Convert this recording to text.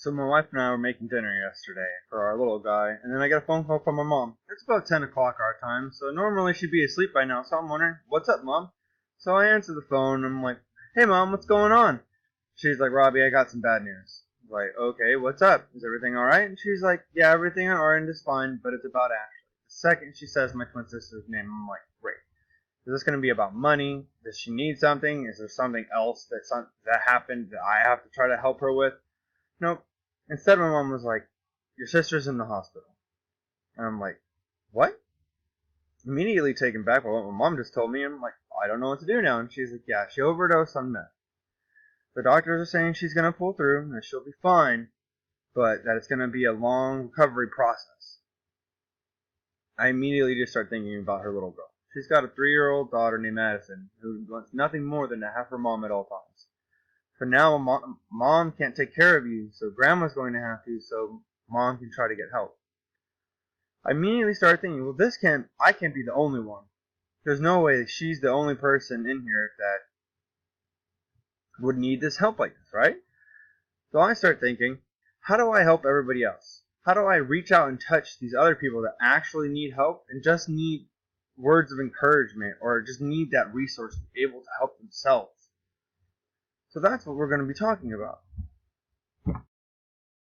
So my wife and I were making dinner yesterday for our little guy, and then I get a phone call from my mom. It's about 10 o'clock our time, so normally she'd be asleep by now, so I'm wondering, what's up, Mom? So I answer the phone, and I'm like, hey, Mom, what's going on? She's like, Robbie, I got some bad news. I'm like, okay, what's up? Is everything alright? And she's like, yeah, everything on our end is fine, but it's about Ashley. The second she says my twin sister's name, I'm like, great. Is this going to be about money? Does she need something? Is there something else that happened that I have to try to help her with? Nope. Instead, my mom was like, your sister's in the hospital. And I'm like, what? Immediately taken back by what my mom just told me. I'm like, I don't know what to do now. And she's like, yeah, she overdosed on meth. The doctors are saying she's going to pull through and that she'll be fine, but that it's going to be a long recovery process. I immediately just start thinking about her little girl. She's got a 3-year-old daughter named Madison who wants nothing more than to have her mom at all times. So now mom can't take care of you, so grandma's going to have to, so mom can try to get help. I immediately started thinking, well, I can't be the only one. There's no way she's the only person in here that would need this help like this, right? So I start thinking, how do I help everybody else? How do I reach out and touch these other people that actually need help and just need words of encouragement or just need that resource to be able to help themselves? So that's what we're going to be talking about.